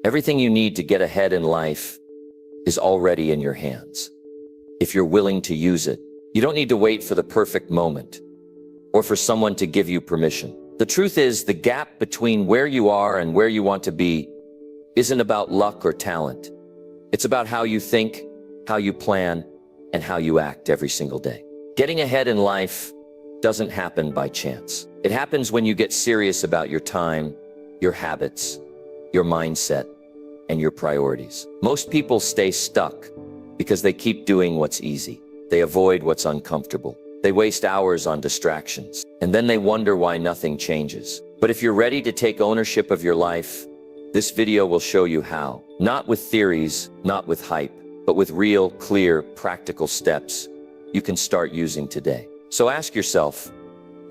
Everything you need to get ahead in life is already in your hands. If you're willing to use it, you don't need to wait for the perfect moment or for someone to give you permission. The truth is, the gap between where you are and where you want to be isn't about luck or talent. It's about how you think, how you plan, and how you act every single day. Getting ahead in life doesn't happen by chance. It happens when you get serious about your time, your habits, your mindset, and your priorities. Most people stay stuck because they keep doing what's easy. They avoid what's uncomfortable. They waste hours on distractions, and then they wonder why nothing changes. But if you're ready to take ownership of your life, this video will show you how. Not with theories, not with hype, but with real, clear, practical steps you can start using today. So ask yourself,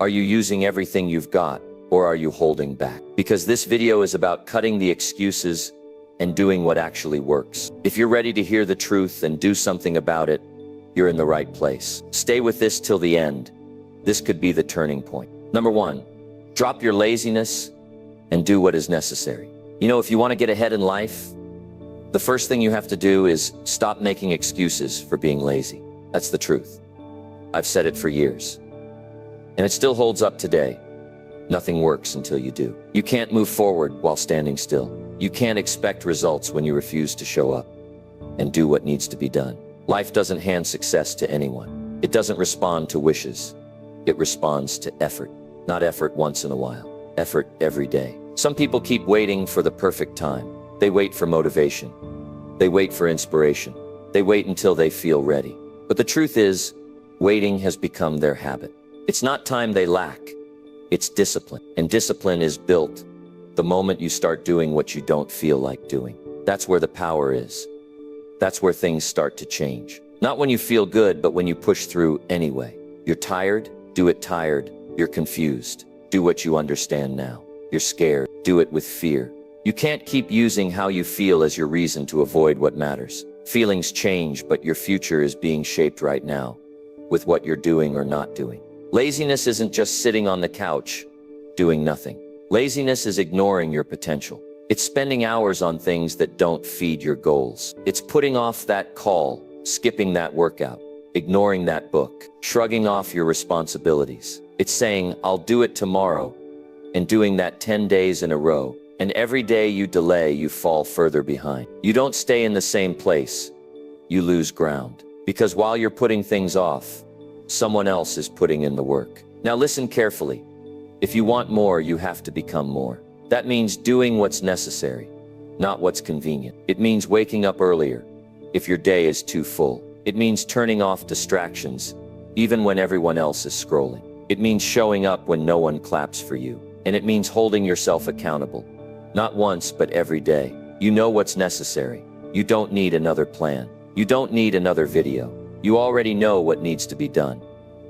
are you using everything you've got, or are you holding back? Because this video is about cutting the excuses and doing what actually works. If you're ready to hear the truth and do something about it, you're in the right place. Stay with this till the end. This could be the turning point. Number 1, drop your laziness and do what is necessary. You know, if you want to get ahead in life, the first thing you have to do is stop making excuses for being lazy. That's the truth. I've said it for years, and it still holds up today. Nothing works until you do. You can't move forward while standing still. You can't expect results when you refuse to show up and do what needs to be done. Life doesn't hand success to anyone. It doesn't respond to wishes. It responds to effort. Not effort once in a while. Effort every day. Some people keep waiting for the perfect time. They wait for motivation. They wait for inspiration. They wait until they feel ready. But the truth is, waiting has become their habit. It's not time they lack. It's discipline. And discipline is built the moment you start doing what you don't feel like doing. That's where the power is. That's where things start to change. Not when you feel good, but when you push through anyway. You're tired? Do it tired. You're confused. Do what you understand now. You're scared. Do it with fear. You can't keep using how you feel as your reason to avoid what matters. Feelings change, but your future is being shaped right now with what you're doing or not doing. Laziness isn't just sitting on the couch, doing nothing. Laziness is ignoring your potential. It's spending hours on things that don't feed your goals. It's putting off that call, skipping that workout, ignoring that book, shrugging off your responsibilities. It's saying, I'll do it tomorrow, and doing that 10 days in a row. And every day you delay, you fall further behind. You don't stay in the same place. You lose ground. Because while you're putting things off, someone else is putting in the work. Now listen carefully. If you want more, you have to become more. That means doing what's necessary, not what's convenient. It means waking up earlier if your day is too full. It means turning off distractions, even when everyone else is scrolling. It means showing up when no one claps for you. And it means holding yourself accountable. Not once, but every day. You know what's necessary. You don't need another plan. You don't need another video. You already know what needs to be done.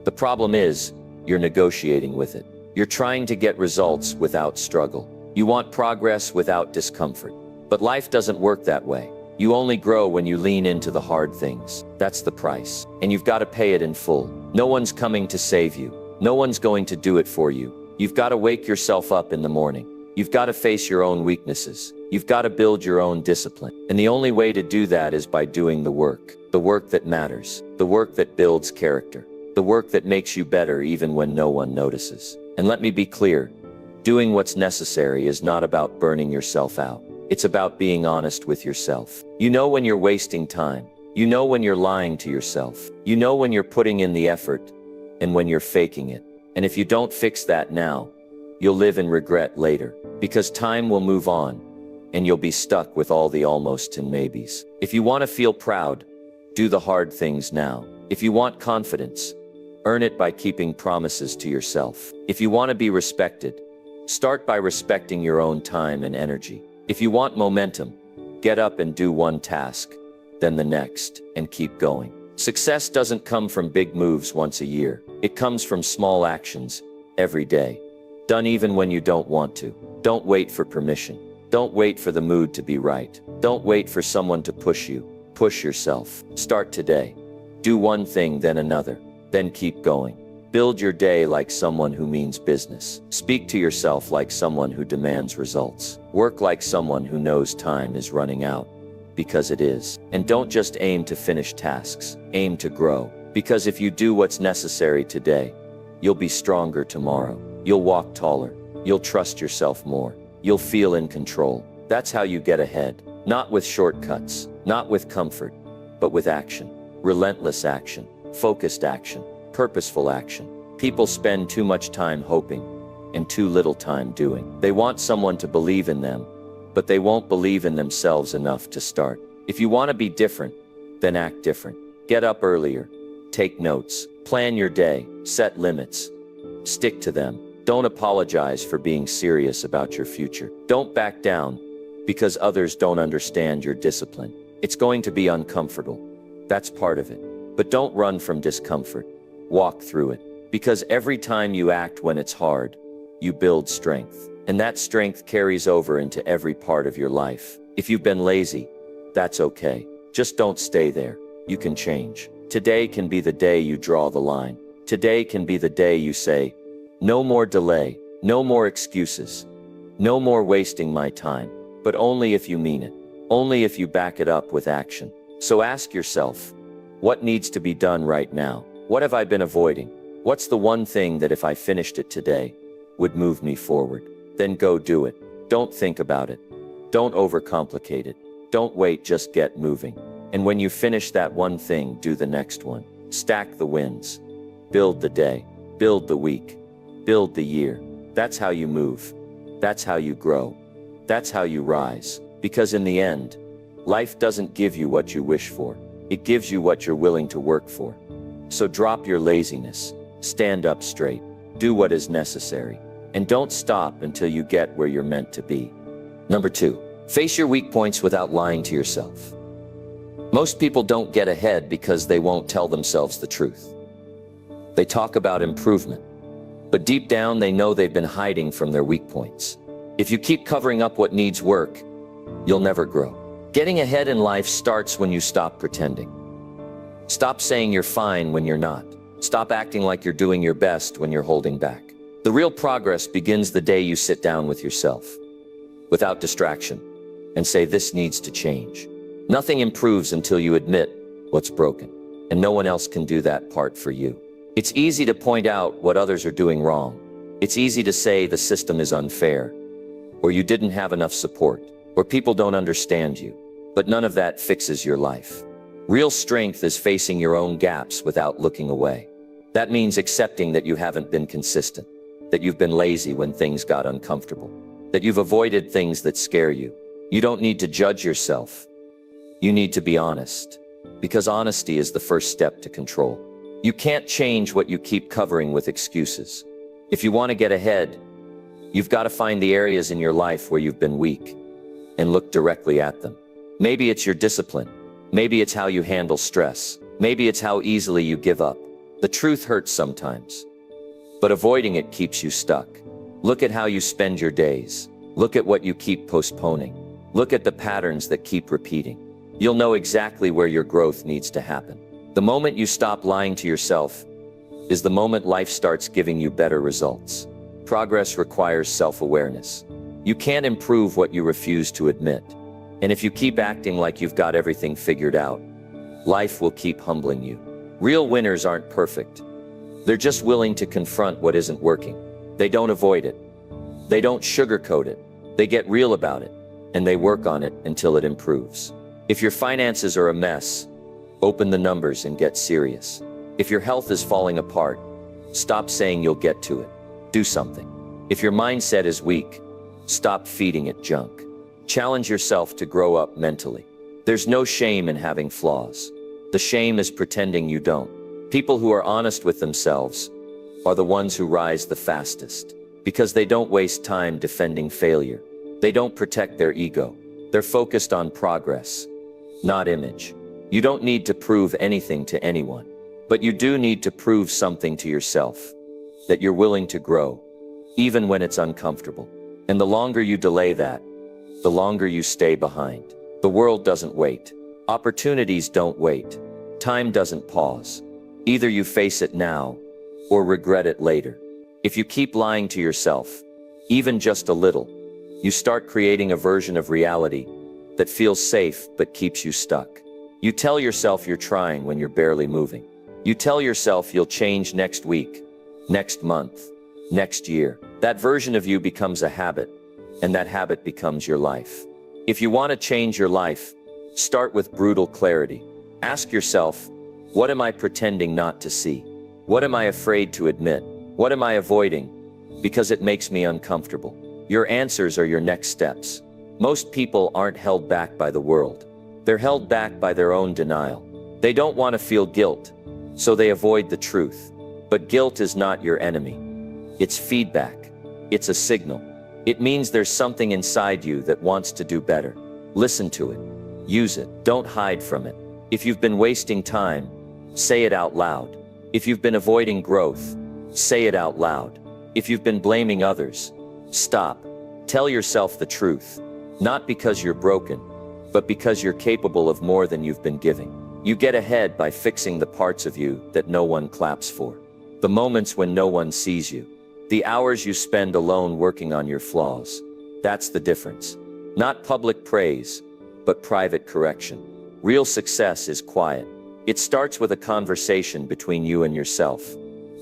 The problem is, you're negotiating with it. You're trying to get results without struggle. You want progress without discomfort. But life doesn't work that way. You only grow when you lean into the hard things. That's the price. And you've got to pay it in full. No one's coming to save you. No one's going to do it for you. You've got to wake yourself up in the morning. You've got to face your own weaknesses. You've got to build your own discipline. And the only way to do that is by doing the work that matters, the work that builds character, the work that makes you better even when no one notices. And let me be clear, doing what's necessary is not about burning yourself out. It's about being honest with yourself. You know when you're wasting time. You know when you're lying to yourself. You know when you're putting in the effort and when you're faking it. And if you don't fix that now, you'll live in regret later, because time will move on, and you'll be stuck with all the almost and maybes. If you want to feel proud, do the hard things now. If you want confidence, earn it by keeping promises to yourself. If you want to be respected, start by respecting your own time and energy. If you want momentum, get up and do one task, then the next, and keep going. Success doesn't come from big moves once a year. It comes from small actions, every day. Done even when you don't want to. Don't wait for permission. Don't wait for the mood to be right. Don't wait for someone to push you. Push yourself. Start today. Do one thing, then another. Then keep going. Build your day like someone who means business. Speak to yourself like someone who demands results. Work like someone who knows time is running out, because it is. And don't just aim to finish tasks, aim to grow. Because if you do what's necessary today, you'll be stronger tomorrow. You'll walk taller. You'll trust yourself more. You'll feel in control. That's how you get ahead. Not with shortcuts, not with comfort, but with action. Relentless action, focused action, purposeful action. People spend too much time hoping and too little time doing. They want someone to believe in them, but they won't believe in themselves enough to start. If you want to be different, then act different. Get up earlier. Take notes. Plan your day. Set limits. Stick to them. Don't apologize for being serious about your future. Don't back down because others don't understand your discipline. It's going to be uncomfortable. That's part of it. But don't run from discomfort. Walk through it. Because every time you act when it's hard, you build strength. And that strength carries over into every part of your life. If you've been lazy, that's okay. Just don't stay there. You can change. Today can be the day you draw the line. Today can be the day you say, no more delay, no more excuses, no more wasting my time, but only if you mean it, only if you back it up with action. So ask yourself, what needs to be done right now? What have I been avoiding? What's the one thing that if I finished it today would move me forward? Then go do it. Don't think about it. Don't overcomplicate it. Don't wait, just get moving. And when you finish that one thing, do the next one. Stack the wins. Build the day. Build the week. Build the year. That's how you move. That's how you grow. That's how you rise. Because in the end, life doesn't give you what you wish for. It gives you what you're willing to work for. So drop your laziness. Stand up straight. Do what is necessary. And don't stop until you get where you're meant to be. Number 2, face your weak points without lying to yourself. Most people don't get ahead because they won't tell themselves the truth. They talk about improvement, but deep down they know they've been hiding from their weak points. If you keep covering up what needs work, you'll never grow. Getting ahead in life starts when you stop pretending. Stop saying you're fine when you're not. Stop acting like you're doing your best when you're holding back. The real progress begins the day you sit down with yourself, without distraction, and say, this needs to change. Nothing improves until you admit what's broken, and no one else can do that part for you. It's easy to point out what others are doing wrong. It's easy to say the system is unfair, or you didn't have enough support, or people don't understand you. But none of that fixes your life. Real strength is facing your own gaps without looking away. That means accepting that you haven't been consistent, that you've been lazy when things got uncomfortable, that you've avoided things that scare you. You don't need to judge yourself. You need to be honest, because honesty is the first step to control. You can't change what you keep covering with excuses. If you want to get ahead, you've got to find the areas in your life where you've been weak and look directly at them. Maybe it's your discipline. Maybe it's how you handle stress. Maybe it's how easily you give up. The truth hurts sometimes, but avoiding it keeps you stuck. Look at how you spend your days. Look at what you keep postponing. Look at the patterns that keep repeating. You'll know exactly where your growth needs to happen. The moment you stop lying to yourself is the moment life starts giving you better results. Progress requires self-awareness. You can't improve what you refuse to admit. And if you keep acting like you've got everything figured out, life will keep humbling you. Real winners aren't perfect. They're just willing to confront what isn't working. They don't avoid it. They don't sugarcoat it. They get real about it, and they work on it until it improves. If your finances are a mess, open the numbers and get serious. If your health is falling apart, stop saying you'll get to it. Do something. If your mindset is weak, stop feeding it junk. Challenge yourself to grow up mentally. There's no shame in having flaws. The shame is pretending you don't. People who are honest with themselves are the ones who rise the fastest, because they don't waste time defending failure. They don't protect their ego. They're focused on progress, not image. You don't need to prove anything to anyone, but you do need to prove something to yourself, that you're willing to grow, even when it's uncomfortable. And the longer you delay that, the longer you stay behind. The world doesn't wait. Opportunities don't wait. Time doesn't pause. Either you face it now, or regret it later. If you keep lying to yourself, even just a little, you start creating a version of reality that feels safe but keeps you stuck. You tell yourself you're trying when you're barely moving. You tell yourself you'll change next week, next month, next year. That version of you becomes a habit, and that habit becomes your life. If you want to change your life, start with brutal clarity. Ask yourself, what am I pretending not to see? What am I afraid to admit? What am I avoiding because it makes me uncomfortable? Your answers are your next steps. Most people aren't held back by the world. They're held back by their own denial. They don't want to feel guilt, so they avoid the truth. But guilt is not your enemy. It's feedback. It's a signal. It means there's something inside you that wants to do better. Listen to it. Use it. Don't hide from it. If you've been wasting time, say it out loud. If you've been avoiding growth, say it out loud. If you've been blaming others, stop. Tell yourself the truth. Not because you're broken, but because you're capable of more than you've been giving. You get ahead by fixing the parts of you that no one claps for. The moments when no one sees you. The hours you spend alone working on your flaws. That's the difference. Not public praise, but private correction. Real success is quiet. It starts with a conversation between you and yourself.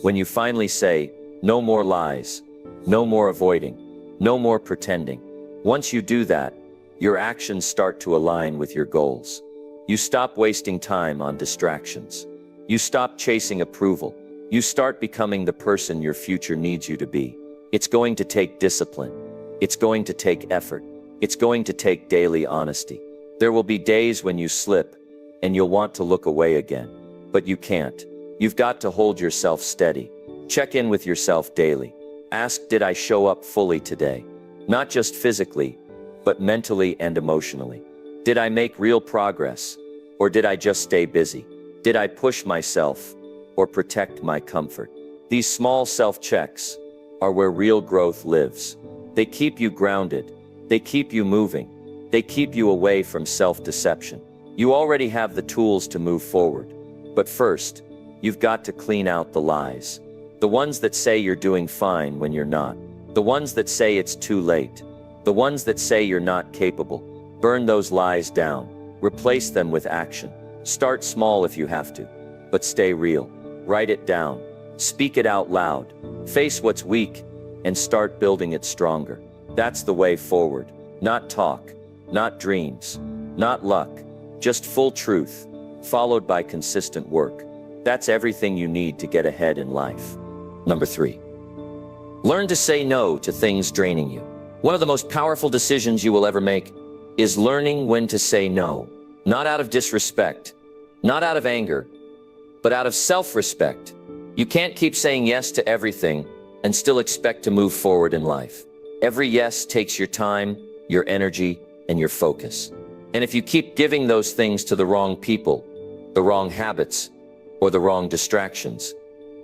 When you finally say, no more lies, no more avoiding, no more pretending. Once you do that, your actions start to align with your goals. You stop wasting time on distractions. You stop chasing approval. You start becoming the person your future needs you to be. It's going to take discipline. It's going to take effort. It's going to take daily honesty. There will be days when you slip, and you'll want to look away again. But you can't. You've got to hold yourself steady. Check in with yourself daily. Ask, did I show up fully today? Not just physically, but mentally and emotionally. Did I make real progress? Or did I just stay busy? Did I push myself? Or protect my comfort? These small self-checks are where real growth lives. They keep you grounded. They keep you moving. They keep you away from self-deception. You already have the tools to move forward. But first, you've got to clean out the lies. The ones that say you're doing fine when you're not. The ones that say it's too late. The ones that say you're not capable. Burn those lies down. Replace them with action. Start small if you have to, but stay real. Write it down. Speak it out loud. Face what's weak and start building it stronger. That's the way forward. Not talk, not dreams, not luck, just full truth, followed by consistent work. That's everything you need to get ahead in life. Number 3. Learn to say no to things draining you. One of the most powerful decisions you will ever make is learning when to say no. Not out of disrespect, not out of anger, but out of self-respect. You can't keep saying yes to everything and still expect to move forward in life. Every yes takes your time, your energy, and your focus. And if you keep giving those things to the wrong people, the wrong habits, or the wrong distractions,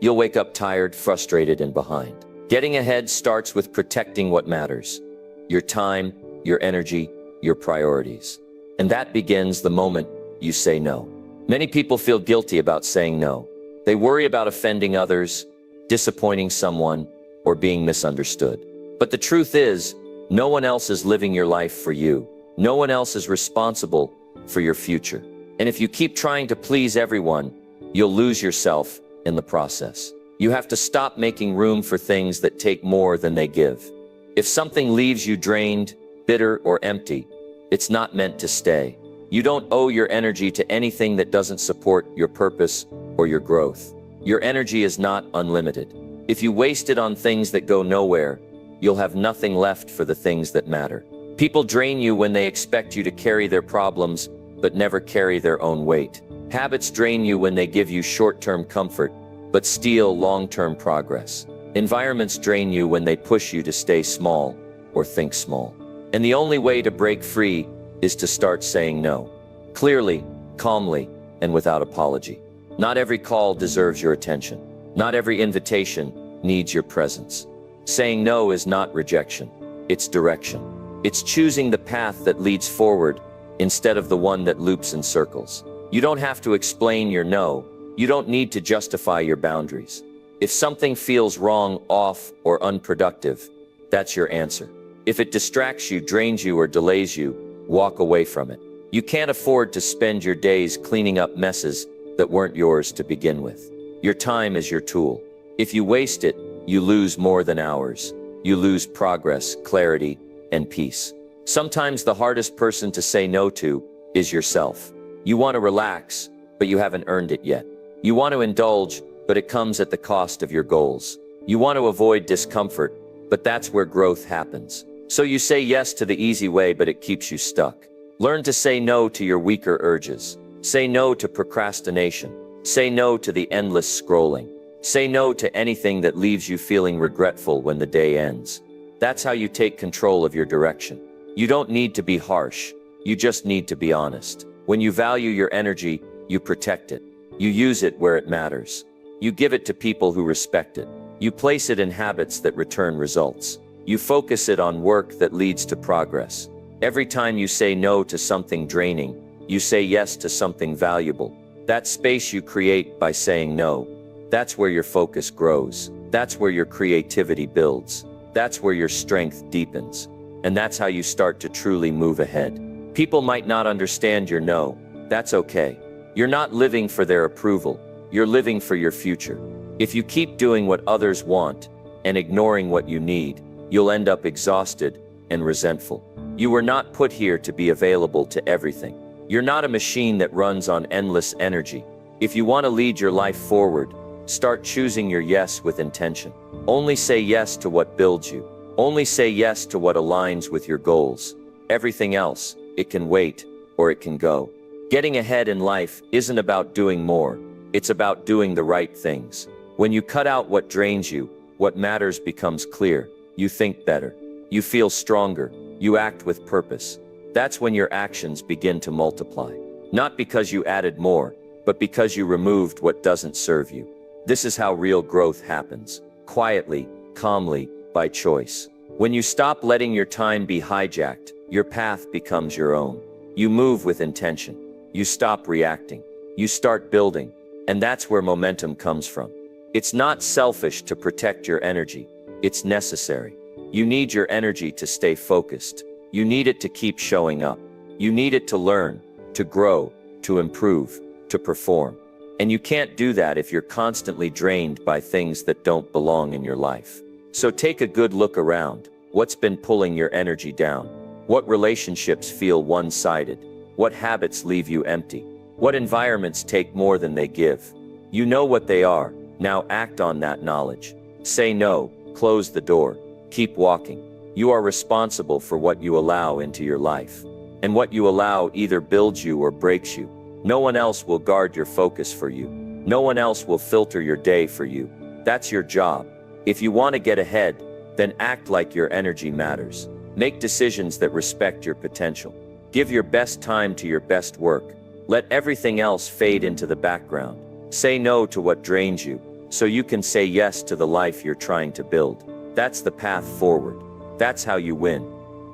you'll wake up tired, frustrated, and behind. Getting ahead starts with protecting what matters. Your time, your energy, your priorities. And that begins the moment you say no. Many people feel guilty about saying no. They worry about offending others, disappointing someone, or being misunderstood. But the truth is, no one else is living your life for you. No one else is responsible for your future. And if you keep trying to please everyone, you'll lose yourself in the process. You have to stop making room for things that take more than they give. If something leaves you drained, bitter, or empty, it's not meant to stay. You don't owe your energy to anything that doesn't support your purpose or your growth. Your energy is not unlimited. If you waste it on things that go nowhere, you'll have nothing left for the things that matter. People drain you when they expect you to carry their problems, but never carry their own weight. Habits drain you when they give you short-term comfort, but steal long-term progress. Environments drain you when they push you to stay small or think small. And the only way to break free is to start saying no. Clearly, calmly, and without apology. Not every call deserves your attention. Not every invitation needs your presence. Saying no is not rejection. It's direction. It's choosing the path that leads forward instead of the one that loops in circles. You don't have to explain your no. You don't need to justify your boundaries. If something feels wrong, off, or unproductive, that's your answer. If it distracts you, drains you, or delays you, walk away from it. You can't afford to spend your days cleaning up messes that weren't yours to begin with. Your time is your tool. If you waste it, you lose more than hours. You lose progress, clarity, and peace. Sometimes the hardest person to say no to is yourself. You want to relax, but you haven't earned it yet. You want to indulge, but it comes at the cost of your goals. You want to avoid discomfort, but that's where growth happens. So you say yes to the easy way, but it keeps you stuck. Learn to say no to your weaker urges. Say no to procrastination. Say no to the endless scrolling. Say no to anything that leaves you feeling regretful when the day ends. That's how you take control of your direction. You don't need to be harsh. You just need to be honest. When you value your energy, you protect it. You use it where it matters. You give it to people who respect it. You place it in habits that return results. You focus it on work that leads to progress. Every time you say no to something draining, you say yes to something valuable. That space you create by saying no, that's where your focus grows. That's where your creativity builds. That's where your strength deepens. And that's how you start to truly move ahead. People might not understand your no. That's okay. You're not living for their approval. You're living for your future. If you keep doing what others want and ignoring what you need, you'll end up exhausted and resentful. You were not put here to be available to everything. You're not a machine that runs on endless energy. If you want to lead your life forward, start choosing your yes with intention. Only say yes to what builds you. Only say yes to what aligns with your goals. Everything else, it can wait or it can go. Getting ahead in life isn't about doing more. It's about doing the right things. When you cut out what drains you, what matters becomes clear. You think better. You feel stronger. You act with purpose. That's when your actions begin to multiply. Not because you added more, but because you removed what doesn't serve you. This is how real growth happens. Quietly, calmly, by choice. When you stop letting your time be hijacked, your path becomes your own. You move with intention. You stop reacting. You start building. And that's where momentum comes from. It's not selfish to protect your energy. It's necessary. You need your energy to stay focused. You need it to keep showing up. You need it to learn, to grow, to improve, to perform. And you can't do that if you're constantly drained by things that don't belong in your life. So take a good look around. What's been pulling your energy down? What relationships feel one-sided? What habits leave you empty? What environments take more than they give? You know what they are. Now act on that knowledge. Say no, close the door, keep walking. You are responsible for what you allow into your life. And what you allow either builds you or breaks you. No one else will guard your focus for you. No one else will filter your day for you. That's your job. If you want to get ahead, then act like your energy matters. Make decisions that respect your potential. Give your best time to your best work. Let everything else fade into the background. Say no to what drains you, so you can say yes to the life you're trying to build. That's the path forward. That's how you win.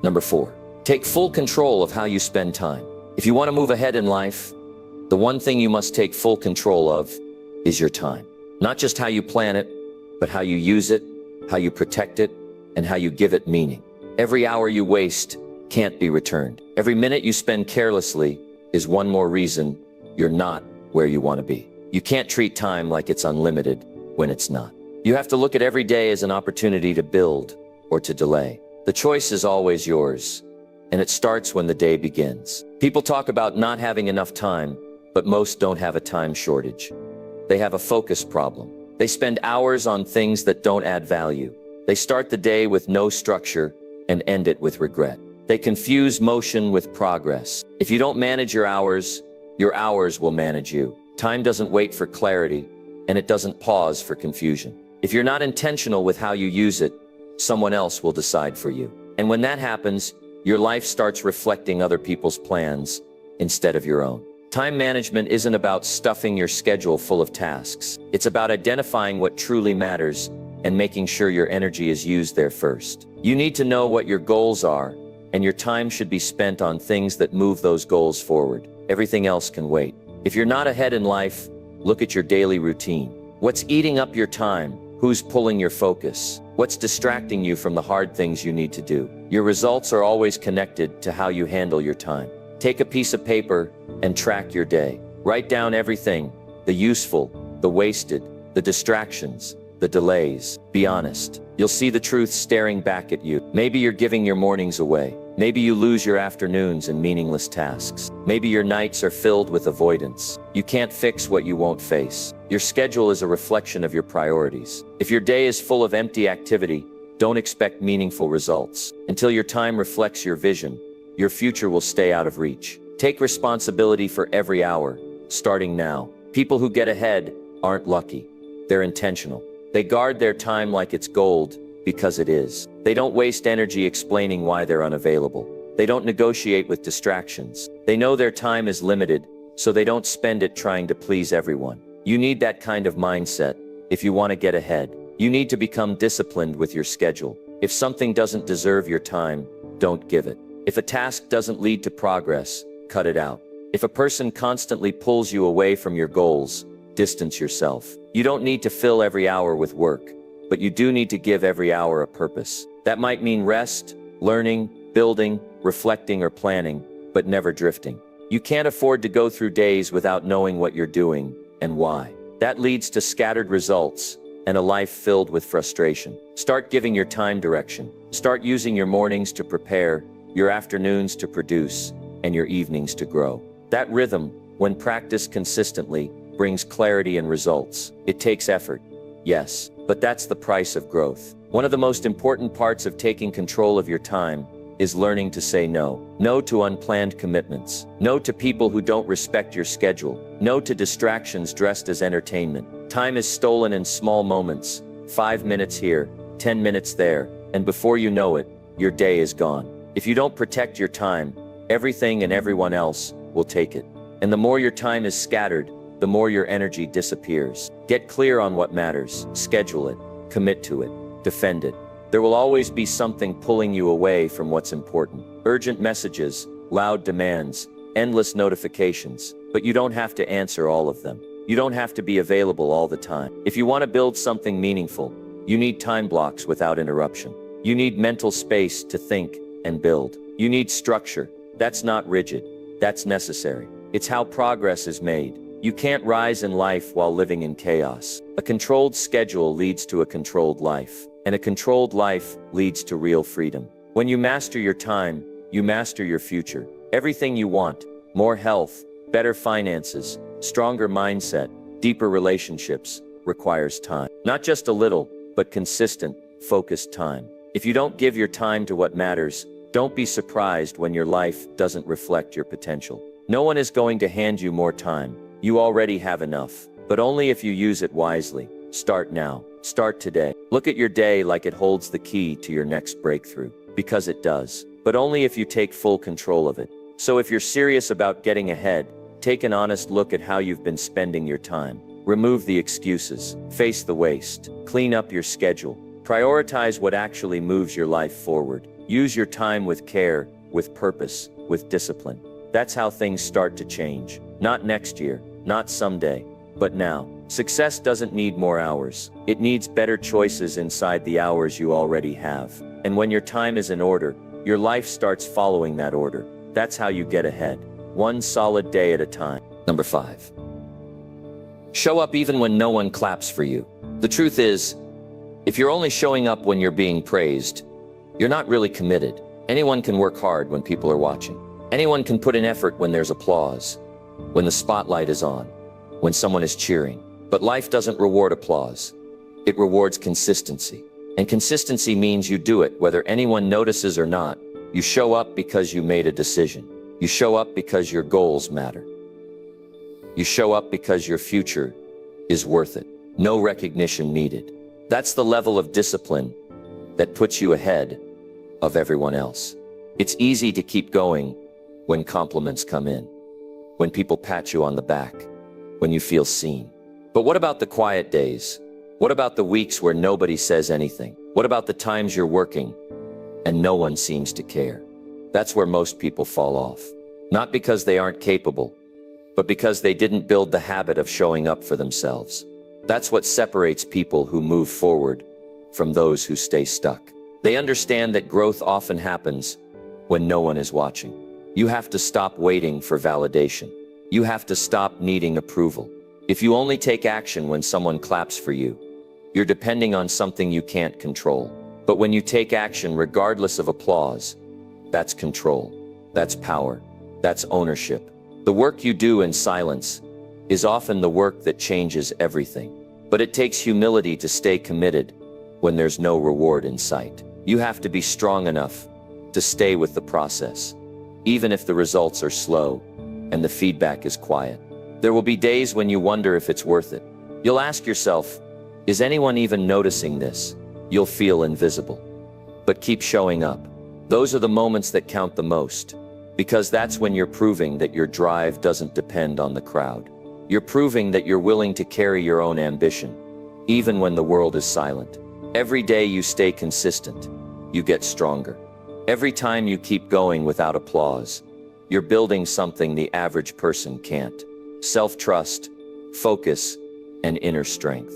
Number 4, take full control of how you spend time. If you want to move ahead in life, the one thing you must take full control of is your time. Not just how you plan it, but how you use it, how you protect it, and how you give it meaning. Every hour you waste can't be returned. Every minute you spend carelessly is one more reason you're not where you want to be. You can't treat time like it's unlimited when it's not. You have to look at every day as an opportunity to build or to delay. The choice is always yours, and it starts when the day begins. People talk about not having enough time, but most don't have a time shortage. They have a focus problem. They spend hours on things that don't add value. They start the day with no structure and end it with regret. They confuse motion with progress. If you don't manage your hours will manage you. Time doesn't wait for clarity, and it doesn't pause for confusion. If you're not intentional with how you use it, someone else will decide for you. And when that happens, your life starts reflecting other people's plans instead of your own. Time management isn't about stuffing your schedule full of tasks. It's about identifying what truly matters and making sure your energy is used there first. You need to know what your goals are, and your time should be spent on things that move those goals forward. Everything else can wait. If you're not ahead in life, look at your daily routine. What's eating up your time? Who's pulling your focus? What's distracting you from the hard things you need to do? Your results are always connected to how you handle your time. Take a piece of paper and track your day. Write down everything, the useful, the wasted, the distractions, the delays. Be honest. You'll see the truth staring back at you. Maybe you're giving your mornings away. Maybe you lose your afternoons in meaningless tasks. Maybe your nights are filled with avoidance. You can't fix what you won't face. Your schedule is a reflection of your priorities. If your day is full of empty activity, don't expect meaningful results. Until your time reflects your vision, your future will stay out of reach. Take responsibility for every hour, starting now. People who get ahead aren't lucky. They're intentional. They guard their time like it's gold, because it is. They don't waste energy explaining why they're unavailable. They don't negotiate with distractions. They know their time is limited, so they don't spend it trying to please everyone. You need that kind of mindset if you want to get ahead. You need to become disciplined with your schedule. If something doesn't deserve your time, don't give it. If a task doesn't lead to progress, cut it out. If a person constantly pulls you away from your goals, distance yourself. You don't need to fill every hour with work, but you do need to give every hour a purpose. That might mean rest, learning, building, reflecting, or planning, but never drifting. You can't afford to go through days without knowing what you're doing and why. That leads to scattered results and a life filled with frustration. Start giving your time direction. Start using your mornings to prepare, your afternoons to produce, and your evenings to grow. That rhythm, when practiced consistently, brings clarity and results. It takes effort, yes, but that's the price of growth. One of the most important parts of taking control of your time is learning to say no. No to unplanned commitments. No to people who don't respect your schedule. No to distractions dressed as entertainment. Time is stolen in small moments. 5 minutes here, 10 minutes there, and before you know it, your day is gone. If you don't protect your time, everything and everyone else will take it. And the more your time is scattered, the more your energy disappears. Get clear on what matters. Schedule it. Commit to it. Defend it. There will always be something pulling you away from what's important. Urgent messages, loud demands, endless notifications, but you don't have to answer all of them. You don't have to be available all the time. If you want to build something meaningful, you need time blocks without interruption. You need mental space to think and build. You need structure. That's not rigid. That's necessary. It's how progress is made. You can't rise in life while living in chaos. A controlled schedule leads to a controlled life, and a controlled life leads to real freedom. When you master your time, you master your future. Everything you want, more health, better finances, stronger mindset, deeper relationships, requires time. Not just a little, but consistent, focused time. If you don't give your time to what matters, don't be surprised when your life doesn't reflect your potential. No one is going to hand you more time. You already have enough, but only if you use it wisely. Start now. Start today. Look at your day like it holds the key to your next breakthrough, because it does, but only if you take full control of it. So if you're serious about getting ahead, take an honest look at how you've been spending your time. Remove the excuses. Face the waste. Clean up your schedule. Prioritize what actually moves your life forward. Use your time with care, with purpose, with discipline. That's how things start to change. Not next year, not someday, but now. Success doesn't need more hours. It needs better choices inside the hours you already have. And when your time is in order, your life starts following that order. That's how you get ahead. One solid day at a time. Number 5. Show up even when no one claps for you. The truth is, if you're only showing up when you're being praised, you're not really committed. Anyone can work hard when people are watching. Anyone can put in effort when there's applause, when the spotlight is on, when someone is cheering. But life doesn't reward applause. It rewards consistency. And consistency means you do it whether anyone notices or not. You show up because you made a decision. You show up because your goals matter. You show up because your future is worth it. No recognition needed. That's the level of discipline that puts you ahead of everyone else. It's easy to keep going when compliments come in, when people pat you on the back, when you feel seen. But what about the quiet days? What about the weeks where nobody says anything? What about the times you're working and no one seems to care? That's where most people fall off. Not because they aren't capable, but because they didn't build the habit of showing up for themselves. That's what separates people who move forward from those who stay stuck. They understand that growth often happens when no one is watching. You have to stop waiting for validation. You have to stop needing approval. If you only take action when someone claps for you, you're depending on something you can't control. But when you take action regardless of applause, that's control. That's power. That's ownership. The work you do in silence is often the work that changes everything. But it takes humility to stay committed when there's no reward in sight. You have to be strong enough to stay with the process, even if the results are slow and the feedback is quiet. There will be days when you wonder if it's worth it. You'll ask yourself, is anyone even noticing this? You'll feel invisible. But keep showing up. Those are the moments that count the most, because that's when you're proving that your drive doesn't depend on the crowd. You're proving that you're willing to carry your own ambition, even when the world is silent. Every day you stay consistent, you get stronger. Every time you keep going without applause, you're building something the average person can't. Self-trust, focus, and inner strength.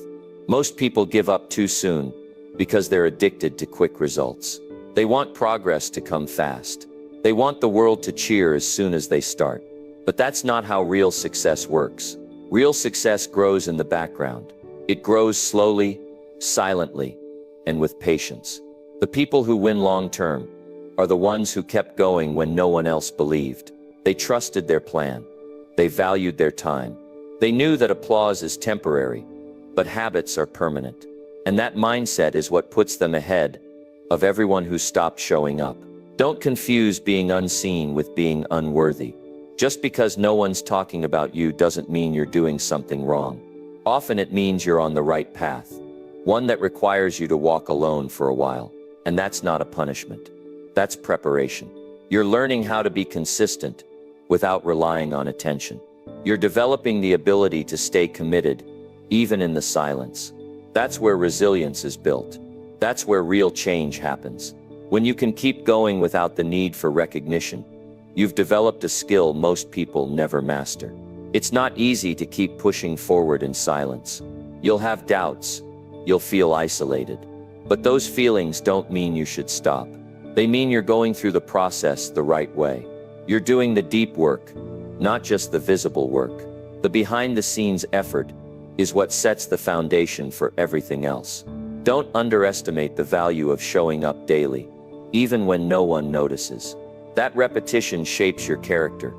Most people give up too soon because they're addicted to quick results. They want progress to come fast. They want the world to cheer as soon as they start. But that's not how real success works. Real success grows in the background. It grows slowly, silently, and with patience. The people who win long-term are the ones who kept going when no one else believed. They trusted their plan. They valued their time. They knew that applause is temporary, but habits are permanent. And that mindset is what puts them ahead of everyone who stopped showing up. Don't confuse being unseen with being unworthy. Just because no one's talking about you doesn't mean you're doing something wrong. Often it means you're on the right path, one that requires you to walk alone for a while. And that's not a punishment. That's preparation. You're learning how to be consistent without relying on attention. You're developing the ability to stay committed, even in the silence. That's where resilience is built. That's where real change happens. When you can keep going without the need for recognition, you've developed a skill most people never master. It's not easy to keep pushing forward in silence. You'll have doubts. You'll feel isolated. But those feelings don't mean you should stop. They mean you're going through the process the right way. You're doing the deep work, not just the visible work. The behind-the-scenes effort is what sets the foundation for everything else. Don't underestimate the value of showing up daily, even when no one notices. That repetition shapes your character.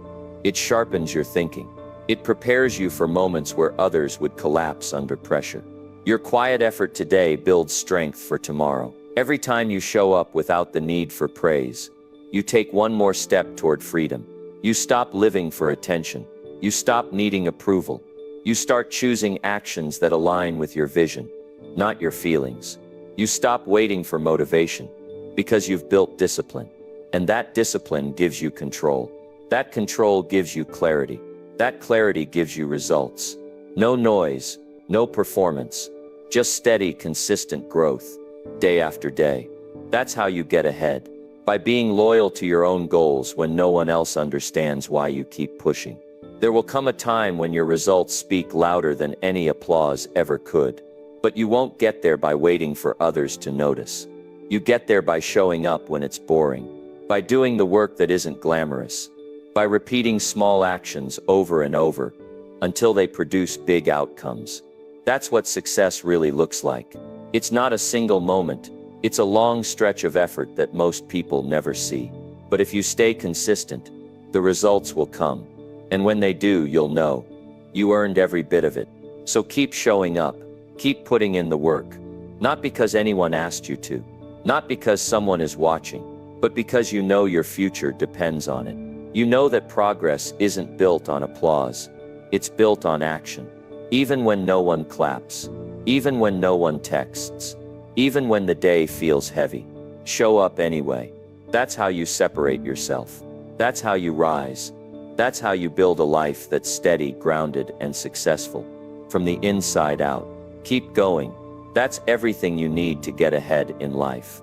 It sharpens your thinking. It prepares you for moments where others would collapse under pressure. Your quiet effort today builds strength for tomorrow. Every time you show up without the need for praise, you take one more step toward freedom. You stop living for attention. You stop needing approval. You start choosing actions that align with your vision, not your feelings. You stop waiting for motivation because you've built discipline. And that discipline gives you control. That control gives you clarity. That clarity gives you results. No noise, no performance, just steady, consistent growth, day after day. That's how you get ahead, by being loyal to your own goals when no one else understands why you keep pushing. There will come a time when your results speak louder than any applause ever could. But you won't get there by waiting for others to notice. You get there by showing up when it's boring, by doing the work that isn't glamorous, by repeating small actions over and over until they produce big outcomes. That's what success really looks like. It's not a single moment. It's a long stretch of effort that most people never see. But if you stay consistent, the results will come. And when they do, you'll know you earned every bit of it. So keep showing up. Keep putting in the work. Not because anyone asked you to. Not because someone is watching. But because you know your future depends on it. You know that progress isn't built on applause. It's built on action. Even when no one claps. Even when no one texts. Even when the day feels heavy. Show up anyway. That's how you separate yourself. That's how you rise. That's how you build a life that's steady, grounded, and successful. From the inside out. Keep going. That's everything you need to get ahead in life.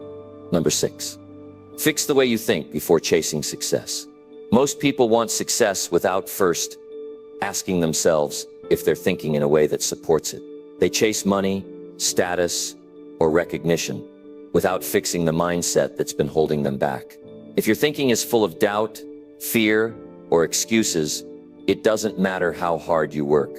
Number 6. Fix the way you think before chasing success. Most people want success without first asking themselves if they're thinking in a way that supports it. They chase money, status, or recognition without fixing the mindset that's been holding them back. If your thinking is full of doubt, fear, or excuses, it doesn't matter how hard you work.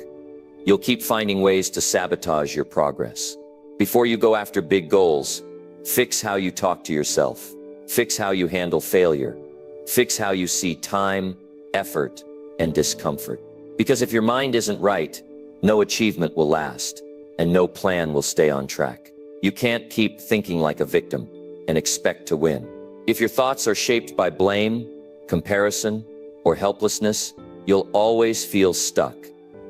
You'll keep finding ways to sabotage your progress. Before you go after big goals, fix how you talk to yourself. Fix how you handle failure. Fix how you see time, effort, and discomfort. Because if your mind isn't right, no achievement will last, and no plan will stay on track. You can't keep thinking like a victim and expect to win. If your thoughts are shaped by blame, comparison, or helplessness, you'll always feel stuck,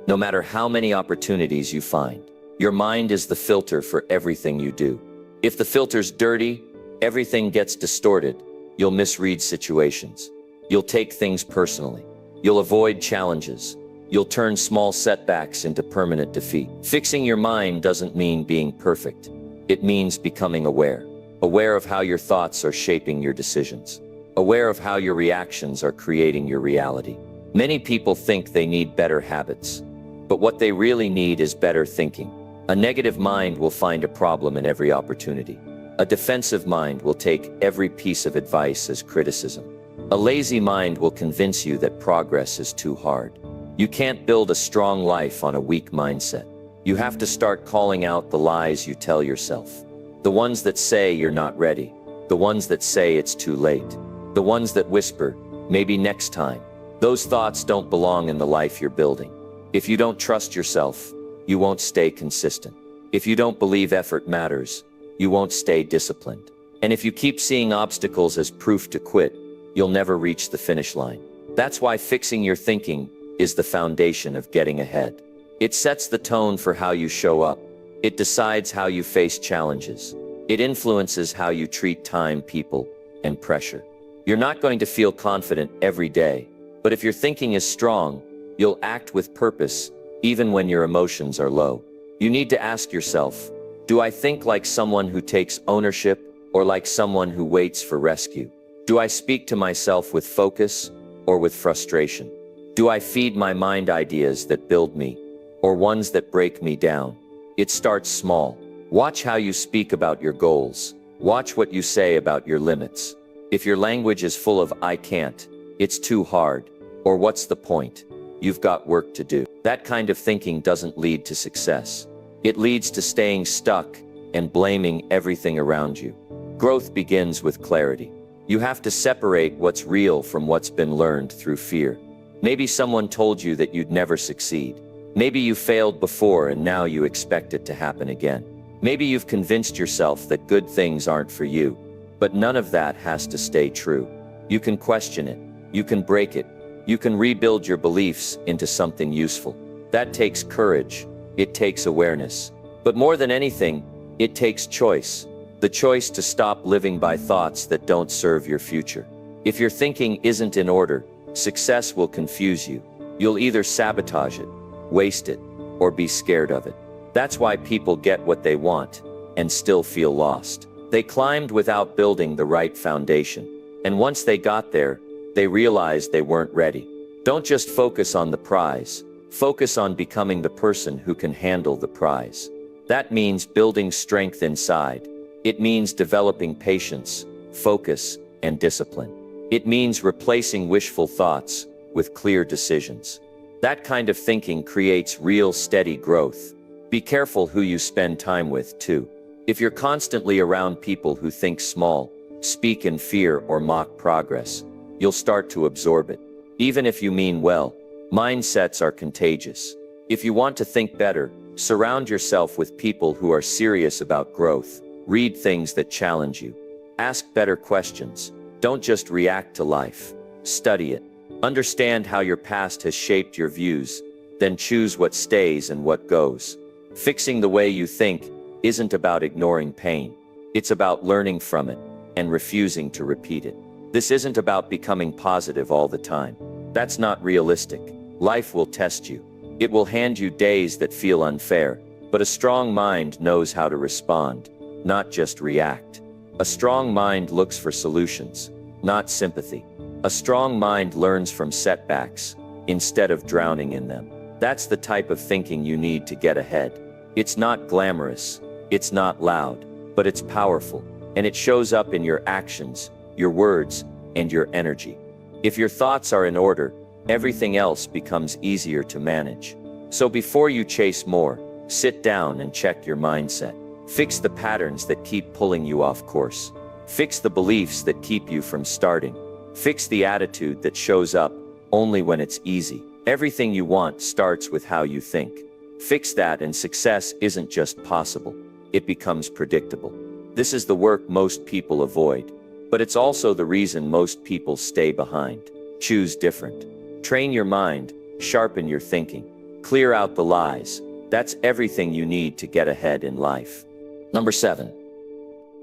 no matter how many opportunities you find. Your mind is the filter for everything you do. If the filter's dirty, everything gets distorted. You'll misread situations. You'll take things personally. You'll avoid challenges. You'll turn small setbacks into permanent defeat. Fixing your mind doesn't mean being perfect. It means becoming aware. Aware of how your thoughts are shaping your decisions. Aware of how your reactions are creating your reality. Many people think they need better habits, but what they really need is better thinking. A negative mind will find a problem in every opportunity. A defensive mind will take every piece of advice as criticism. A lazy mind will convince you that progress is too hard. You can't build a strong life on a weak mindset. You have to start calling out the lies you tell yourself. The ones that say you're not ready. The ones that say it's too late. The ones that whisper, maybe next time. Those thoughts don't belong in the life you're building. If you don't trust yourself, you won't stay consistent. If you don't believe effort matters, you won't stay disciplined. And if you keep seeing obstacles as proof to quit, you'll never reach the finish line. That's why fixing your thinking is the foundation of getting ahead. It sets the tone for how you show up. It decides how you face challenges. It influences how you treat time, people, and pressure. You're not going to feel confident every day, but if your thinking is strong, you'll act with purpose, even when your emotions are low. You need to ask yourself, do I think like someone who takes ownership or like someone who waits for rescue? Do I speak to myself with focus or with frustration? Do I feed my mind ideas that build me or ones that break me down? It starts small. Watch how you speak about your goals. Watch what you say about your limits. If your language is full of "I can't," "it's too hard," or "what's the point?" you've got work to do. That kind of thinking doesn't lead to success. It leads to staying stuck and blaming everything around you. Growth begins with clarity. You have to separate what's real from what's been learned through fear. Maybe someone told you that you'd never succeed. Maybe you failed before and now you expect it to happen again. Maybe you've convinced yourself that good things aren't for you, but none of that has to stay true. You can question it. You can break it. You can rebuild your beliefs into something useful. That takes courage. It takes awareness. But more than anything, it takes choice. The choice to stop living by thoughts that don't serve your future. If your thinking isn't in order, success will confuse you. You'll either sabotage it, waste it, or be scared of it. That's why people get what they want and still feel lost. They climbed without building the right foundation. And once they got there, they realized they weren't ready. Don't just focus on the prize. Focus on becoming the person who can handle the prize. That means building strength inside. It means developing patience, focus, and discipline. It means replacing wishful thoughts with clear decisions. That kind of thinking creates real steady growth. Be careful who you spend time with, too. If you're constantly around people who think small, speak in fear, or mock progress, you'll start to absorb it. Even if you mean well, mindsets are contagious. If you want to think better, surround yourself with people who are serious about growth. Read things that challenge you. Ask better questions. Don't just react to life. Study it. Understand how your past has shaped your views, then choose what stays and what goes. Fixing the way you think isn't about ignoring pain. It's about learning from it and refusing to repeat it. This isn't about becoming positive all the time. That's not realistic. Life will test you. It will hand you days that feel unfair, but a strong mind knows how to respond, not just react. A strong mind looks for solutions, not sympathy. A strong mind learns from setbacks instead of drowning in them. That's the type of thinking you need to get ahead. It's not glamorous, it's not loud, but it's powerful, and it shows up in your actions, your words, and your energy. If your thoughts are in order, everything else becomes easier to manage. So before you chase more, sit down and check your mindset. Fix the patterns that keep pulling you off course. Fix the beliefs that keep you from starting. Fix the attitude that shows up only when it's easy. Everything you want starts with how you think. Fix that and success isn't just possible, it becomes predictable. This is the work most people avoid, but it's also the reason most people stay behind. Choose different. Train your mind, sharpen your thinking, clear out the lies. That's everything you need to get ahead in life. Number 7.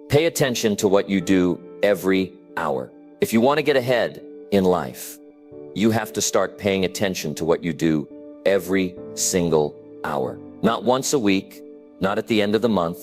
Pay attention to what you do every hour. If you want to get ahead in life, you have to start paying attention to what you do every single hour. Not once a week, not at the end of the month,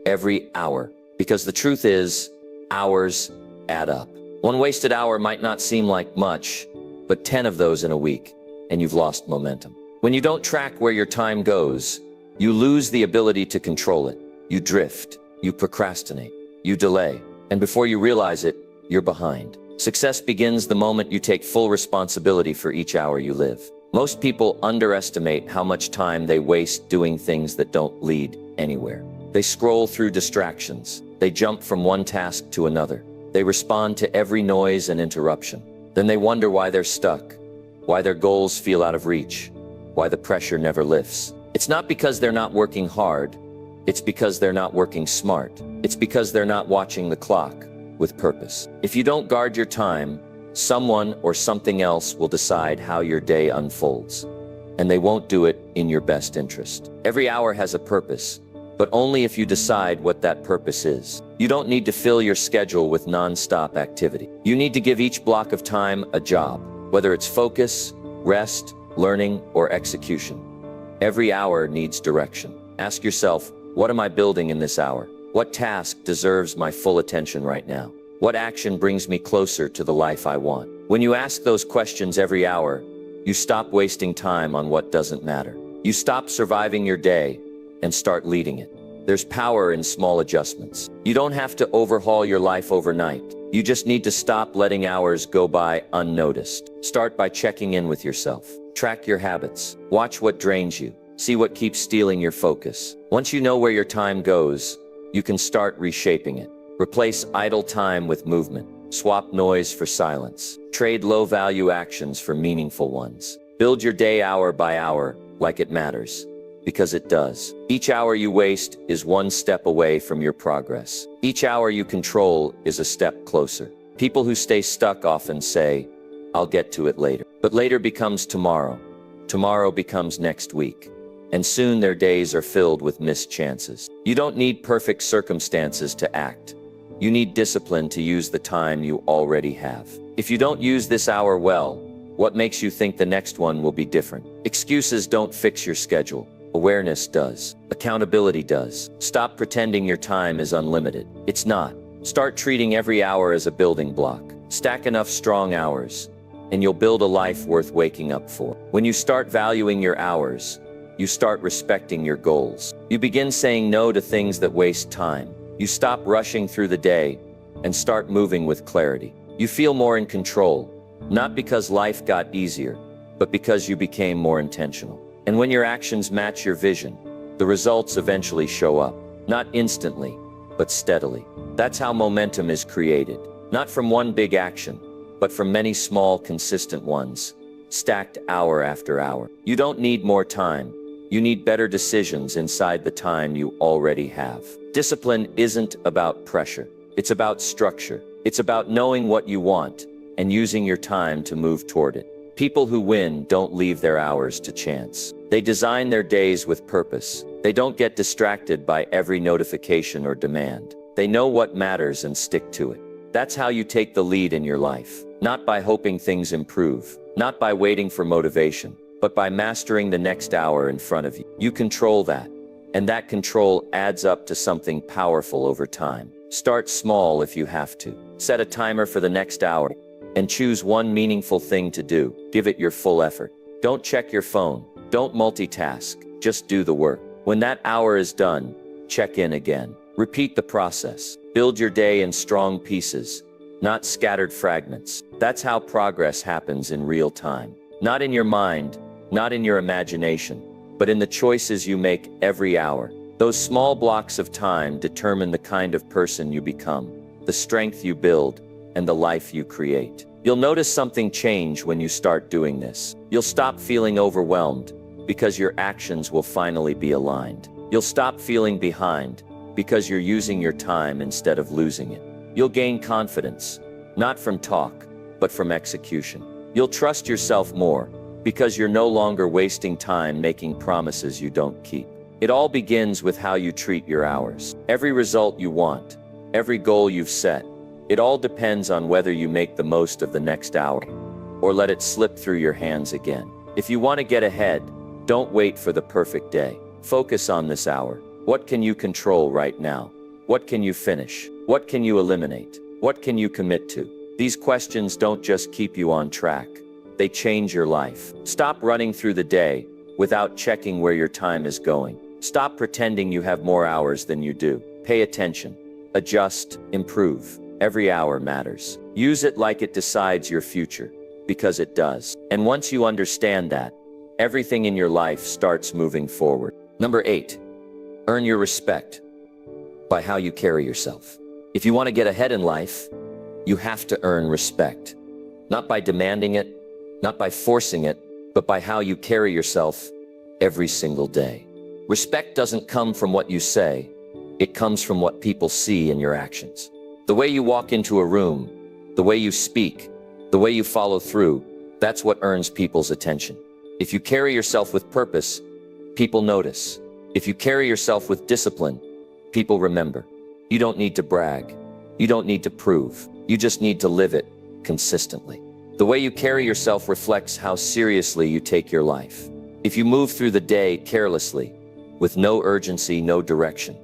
every hour. Because the truth is, hours add up. One wasted hour might not seem like much, but 10 of those in a week, and you've lost momentum. When you don't track where your time goes, you lose the ability to control it. You drift, you procrastinate, you delay, and before you realize it, you're behind. Success begins the moment you take full responsibility for each hour you live. Most people underestimate how much time they waste doing things that don't lead anywhere. They scroll through distractions. They jump from one task to another. They respond to every noise and interruption. Then they wonder why they're stuck, why their goals feel out of reach, why the pressure never lifts. It's not because they're not working hard. It's because they're not working smart. It's because they're not watching the clock with purpose. If you don't guard your time, someone or something else will decide how your day unfolds, and they won't do it in your best interest. Every hour has a purpose, but only if you decide what that purpose is. You don't need to fill your schedule with non-stop activity. You need to give each block of time a job, whether it's focus, rest, learning, or execution. Every hour needs direction. Ask yourself, what am I building in this hour? What task deserves my full attention right now? What action brings me closer to the life I want? When you ask those questions every hour, you stop wasting time on what doesn't matter. You stop surviving your day and start leading it. There's power in small adjustments. You don't have to overhaul your life overnight. You just need to stop letting hours go by unnoticed. Start by checking in with yourself. Track your habits. Watch what drains you. See what keeps stealing your focus. Once you know where your time goes, you can start reshaping it. Replace idle time with movement. Swap noise for silence. Trade low-value actions for meaningful ones. Build your day hour by hour like it matters, because it does. Each hour you waste is one step away from your progress. Each hour you control is a step closer. People who stay stuck often say, "I'll get to it later." But later becomes tomorrow. Tomorrow becomes next week. And soon their days are filled with missed chances. You don't need perfect circumstances to act. You need discipline to use the time you already have. If you don't use this hour well, what makes you think the next one will be different? Excuses don't fix your schedule. Awareness does. Accountability does. Stop pretending your time is unlimited. It's not. Start treating every hour as a building block. Stack enough strong hours, and you'll build a life worth waking up for. When you start valuing your hours, you start respecting your goals. You begin saying no to things that waste time. You stop rushing through the day and start moving with clarity. You feel more in control, not because life got easier, but because you became more intentional. And when your actions match your vision, the results eventually show up. Not instantly, but steadily. That's how momentum is created. Not from one big action, but from many small, consistent ones, stacked hour after hour. You don't need more time. You need better decisions inside the time you already have. Discipline isn't about pressure. It's about structure. It's about knowing what you want and using your time to move toward it. People who win don't leave their hours to chance. They design their days with purpose. They don't get distracted by every notification or demand. They know what matters and stick to it. That's how you take the lead in your life. Not by hoping things improve, not by waiting for motivation, but by mastering the next hour in front of you. You control that, and that control adds up to something powerful over time. Start small if you have to. Set a timer for the next hour, and choose one meaningful thing to do. Give it your full effort. Don't check your phone. Don't multitask. Just do the work. When that hour is done, check in again. Repeat the process. Build your day in strong pieces, not scattered fragments. That's how progress happens in real time. Not in your mind, not in your imagination, but in the choices you make every hour. Those small blocks of time determine the kind of person you become, the strength you build, and the life you create. You'll notice something change when you start doing this. You'll stop feeling overwhelmed because your actions will finally be aligned. You'll stop feeling behind because you're using your time instead of losing it. You'll gain confidence, not from talk, but from execution. You'll trust yourself more because you're no longer wasting time making promises you don't keep. It all begins with how you treat your hours. Every result you want, every goal you've set, it all depends on whether you make the most of the next hour or let it slip through your hands again. If you want to get ahead, don't wait for the perfect day. Focus on this hour. What can you control right now? What can you finish? What can you eliminate? What can you commit to? These questions don't just keep you on track. They change your life. Stop running through the day without checking where your time is going. Stop pretending you have more hours than you do. Pay attention. Adjust. Improve. Every hour matters. Use it like it decides your future, because it does. And once you understand that, everything in your life starts moving forward. Number 8, earn your respect by how you carry yourself. If you want to get ahead in life, you have to earn respect. Not by demanding it, not by forcing it, but by how you carry yourself every single day. Respect doesn't come from what you say, it comes from what people see in your actions. The way you walk into a room, the way you speak, the way you follow through, that's what earns people's attention. If you carry yourself with purpose, people notice. If you carry yourself with discipline, people remember. You don't need to brag. You don't need to prove. You just need to live it consistently. The way you carry yourself reflects how seriously you take your life. If you move through the day carelessly, with no urgency, no direction,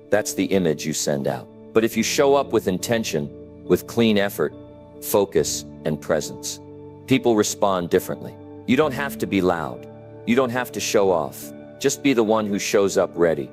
that's the image you send out. But if you show up with intention, with clean effort, focus, and presence, people respond differently. You don't have to be loud. You don't have to show off. Just be the one who shows up ready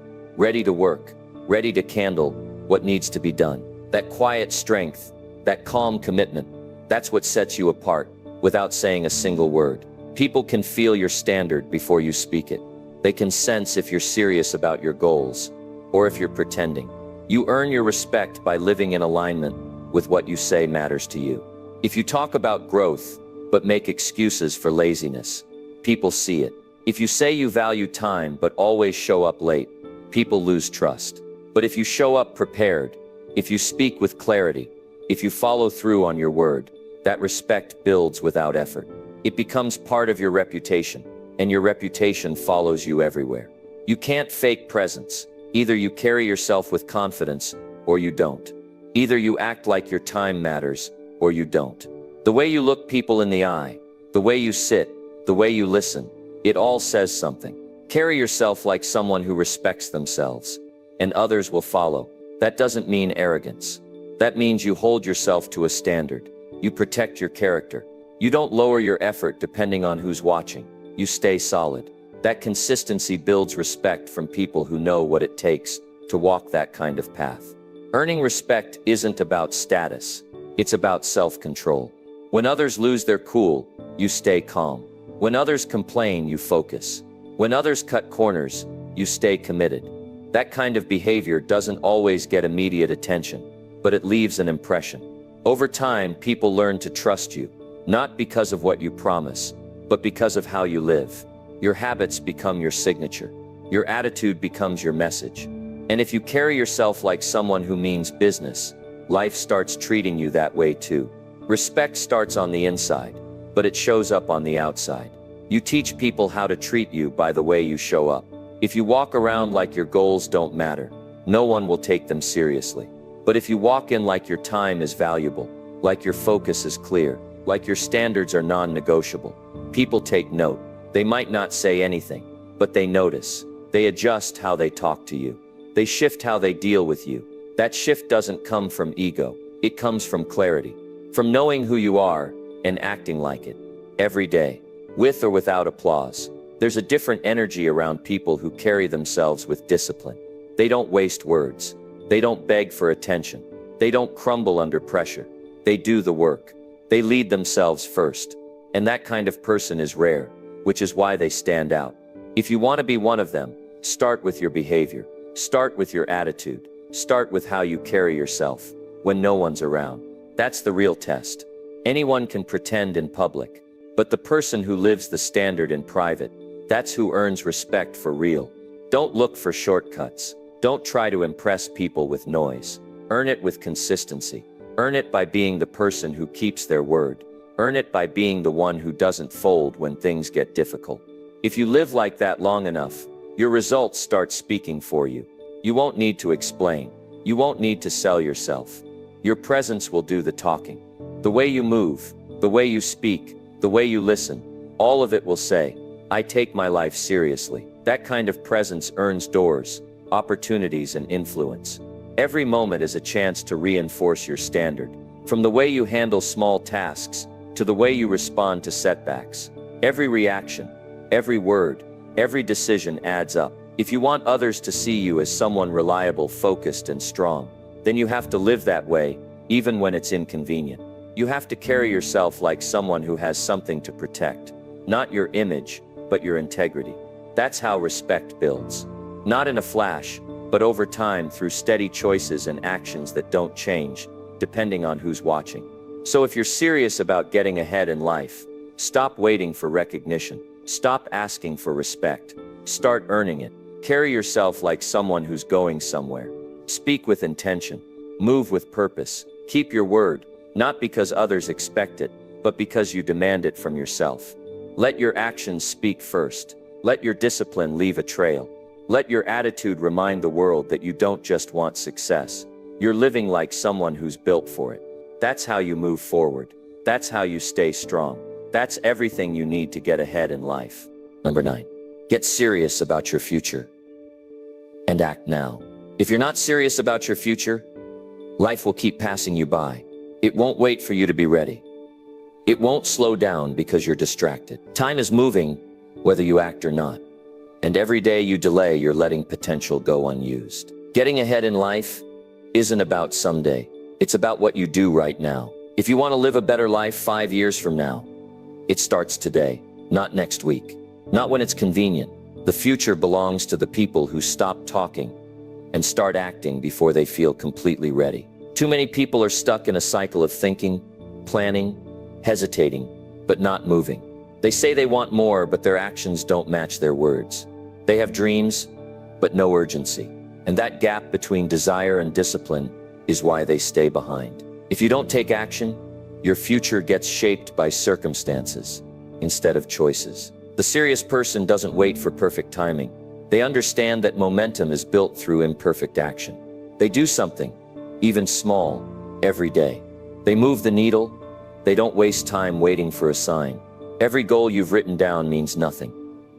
to work, ready to handle what needs to be done. That quiet strength, that calm commitment, that's what sets you apart without saying a single word. People can feel your standard before you speak it. They can sense if you're serious about your goals or if you're pretending. You earn your respect by living in alignment with what you say matters to you. If you talk about growth, but make excuses for laziness, people see it. If you say you value time but always show up late, people lose trust. But if you show up prepared, if you speak with clarity, if you follow through on your word, that respect builds without effort. It becomes part of your reputation, and your reputation follows you everywhere. You can't fake presence. Either you carry yourself with confidence, or you don't. Either you act like your time matters, or you don't. The way you look people in the eye, the way you sit, the way you listen, it all says something. Carry yourself like someone who respects themselves, and others will follow. That doesn't mean arrogance. That means you hold yourself to a standard. You protect your character. You don't lower your effort depending on who's watching. You stay solid. That consistency builds respect from people who know what it takes to walk that kind of path. Earning respect isn't about status. It's about self-control. When others lose their cool, you stay calm. When others complain, you focus. When others cut corners, you stay committed. That kind of behavior doesn't always get immediate attention, but it leaves an impression. Over time, people learn to trust you, not because of what you promise, but because of how you live. Your habits become your signature. Your attitude becomes your message. And if you carry yourself like someone who means business, life starts treating you that way too. Respect starts on the inside, but it shows up on the outside. You teach people how to treat you by the way you show up. If you walk around like your goals don't matter, no one will take them seriously. But if you walk in like your time is valuable, like your focus is clear, like your standards are non-negotiable, people take note. They might not say anything, but they notice. They adjust how they talk to you. They shift how they deal with you. That shift doesn't come from ego. It comes from clarity, from knowing who you are and acting like it every day, with or without applause. There's a different energy around people who carry themselves with discipline. They don't waste words. They don't beg for attention. They don't crumble under pressure. They do the work. They lead themselves first. And that kind of person is rare, which is why they stand out. If you want to be one of them, start with your behavior. Start with your attitude. Start with how you carry yourself when no one's around. That's the real test. Anyone can pretend in public, but the person who lives the standard in private, that's who earns respect for real. Don't look for shortcuts. Don't try to impress people with noise. Earn it with consistency. Earn it by being the person who keeps their word. Earn it by being the one who doesn't fold when things get difficult. If you live like that long enough, your results start speaking for you. You won't need to explain. You won't need to sell yourself. Your presence will do the talking. The way you move, the way you speak, the way you listen, all of it will say, I take my life seriously. That kind of presence earns doors, opportunities, and influence. Every moment is a chance to reinforce your standard. From the way you handle small tasks, to the way you respond to setbacks. Every reaction, every word, every decision adds up. If you want others to see you as someone reliable, focused, and strong, then you have to live that way, even when it's inconvenient. You have to carry yourself like someone who has something to protect. Not your image, but your integrity. That's how respect builds. Not in a flash, but over time through steady choices and actions that don't change, depending on who's watching. So if you're serious about getting ahead in life, stop waiting for recognition. Stop asking for respect. Start earning it. Carry yourself like someone who's going somewhere. Speak with intention. Move with purpose. Keep your word, not because others expect it, but because you demand it from yourself. Let your actions speak first. Let your discipline leave a trail. Let your attitude remind the world that you don't just want success. You're living like someone who's built for it. That's how you move forward. That's how you stay strong. That's everything you need to get ahead in life. Number 9. Get serious about your future. And act now. If you're not serious about your future, life will keep passing you by. It won't wait for you to be ready. It won't slow down because you're distracted. Time is moving, whether you act or not. And every day you delay, you're letting potential go unused. Getting ahead in life isn't about someday. It's about what you do right now. If you want to live a better life 5 years from now, it starts today, not next week, not when it's convenient. The future belongs to the people who stop talking and start acting before they feel completely ready. Too many people are stuck in a cycle of thinking, planning, hesitating, but not moving. They say they want more, but their actions don't match their words. They have dreams, but no urgency. And that gap between desire and discipline is why they stay behind. If you don't take action, your future gets shaped by circumstances instead of choices. The serious person doesn't wait for perfect timing. They understand that momentum is built through imperfect action. They do something, even small, every day. They move the needle. They don't waste time waiting for a sign. Every goal you've written down means nothing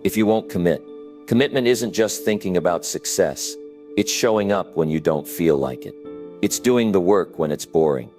if you won't commit. Commitment isn't just thinking about success. It's showing up when you don't feel like it. It's doing the work when it's boring.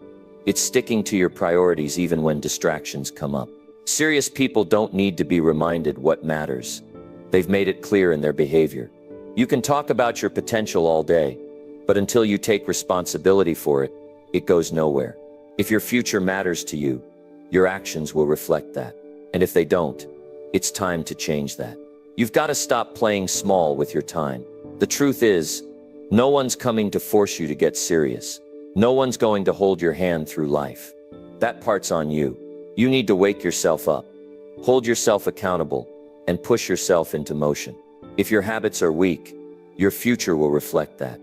It's sticking to your priorities even when distractions come up. Serious people don't need to be reminded what matters. They've made it clear in their behavior. You can talk about your potential all day, but until you take responsibility for it, it goes nowhere. If your future matters to you, your actions will reflect that. And if they don't, it's time to change that. You've got to stop playing small with your time. The truth is, no one's coming to force you to get serious. No one's going to hold your hand through life. That part's on you. You need to wake yourself up, hold yourself accountable, and push yourself into motion. If your habits are weak, your future will reflect that.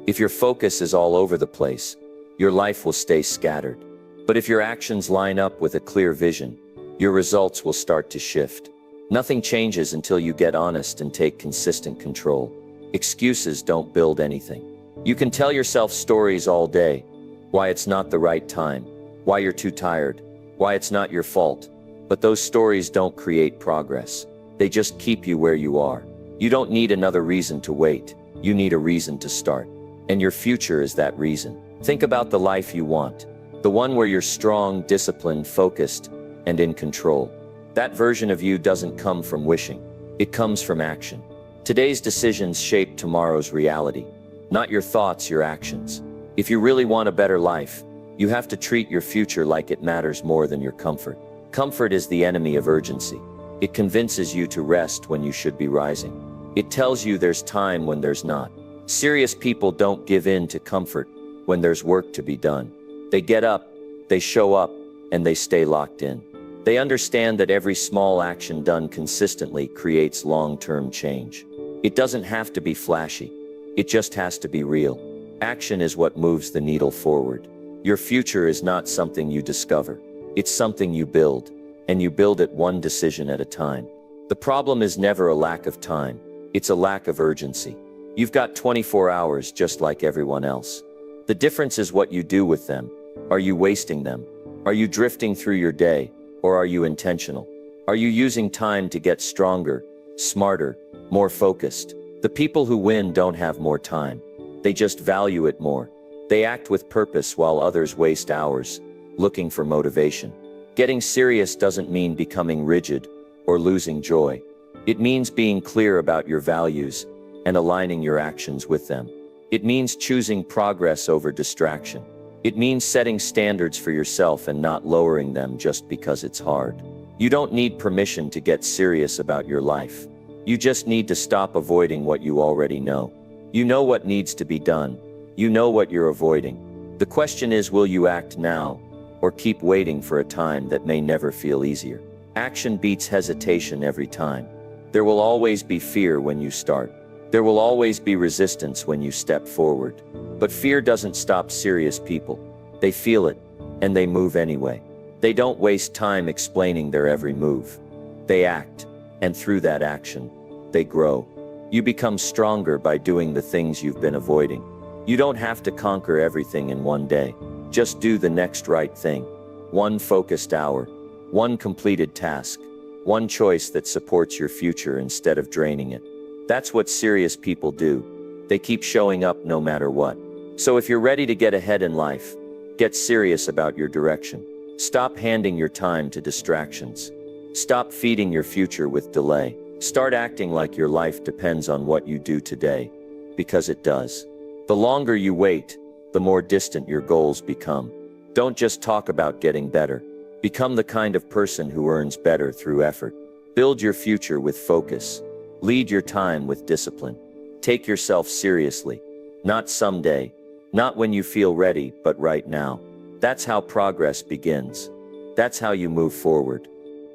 If your focus is all over the place, your life will stay scattered. But if your actions line up with a clear vision, your results will start to shift. Nothing changes until you get honest and take consistent control. Excuses don't build anything. You can tell yourself stories all day, why it's not the right time, why you're too tired, why it's not your fault. But those stories don't create progress. They just keep you where you are. You don't need another reason to wait. You need a reason to start. And your future is that reason. Think about the life you want. The one where you're strong, disciplined, focused, and in control. That version of you doesn't come from wishing. It comes from action. Today's decisions shape tomorrow's reality. Not your thoughts, your actions. If you really want a better life, you have to treat your future like it matters more than your comfort. Comfort is the enemy of urgency. It convinces you to rest when you should be rising. It tells you there's time when there's not. Serious people don't give in to comfort when there's work to be done. They get up, they show up, and they stay locked in. They understand that every small action done consistently creates long-term change. It doesn't have to be flashy. It just has to be real. Action is what moves the needle forward. Your future is not something you discover. It's something you build, and you build it one decision at a time. The problem is never a lack of time. It's a lack of urgency. You've got 24 hours just like everyone else. The difference is what you do with them. Are you wasting them? Are you drifting through your day? Or are you intentional? Are you using time to get stronger, smarter, more focused? The people who win don't have more time. They just value it more. They act with purpose while others waste hours, looking for motivation. Getting serious doesn't mean becoming rigid or losing joy. It means being clear about your values and aligning your actions with them. It means choosing progress over distraction. It means setting standards for yourself and not lowering them just because it's hard. You don't need permission to get serious about your life. You just need to stop avoiding what you already know. You know what needs to be done. You know what you're avoiding. The question is, will you act now or keep waiting for a time that may never feel easier? Action beats hesitation every time. There will always be fear when you start. There will always be resistance when you step forward. But fear doesn't stop serious people. They feel it, and they move anyway. They don't waste time explaining their every move. They act, and through that action, they grow. You become stronger by doing the things you've been avoiding. You don't have to conquer everything in one day. Just do the next right thing. One focused hour, one completed task, one choice that supports your future instead of draining it. That's what serious people do. They keep showing up no matter what. So if you're ready to get ahead in life, get serious about your direction. Stop handing your time to distractions. Stop feeding your future with delay. Start acting like your life depends on what you do today, because it does. The longer you wait, the more distant your goals become. Don't just talk about getting better. Become the kind of person who earns better through effort. Build your future with focus. Lead your time with discipline. Take yourself seriously. Not someday, not when you feel ready, but right now. That's how progress begins. That's how you move forward.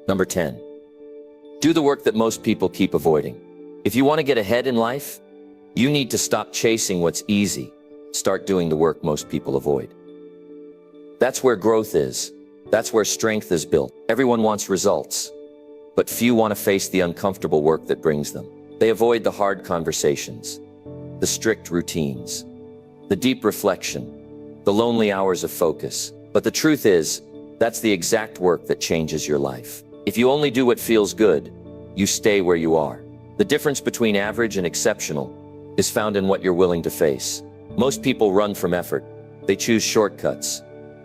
Number 10. Do the work that most people keep avoiding. If you want to get ahead in life, you need to stop chasing what's easy. Start doing the work most people avoid. That's where growth is. That's where strength is built. Everyone wants results, but few want to face the uncomfortable work that brings them. They avoid the hard conversations, the strict routines, the deep reflection, the lonely hours of focus. But the truth is, that's the exact work that changes your life. If you only do what feels good, you stay where you are. The difference between average and exceptional is found in what you're willing to face. Most people run from effort. They choose shortcuts,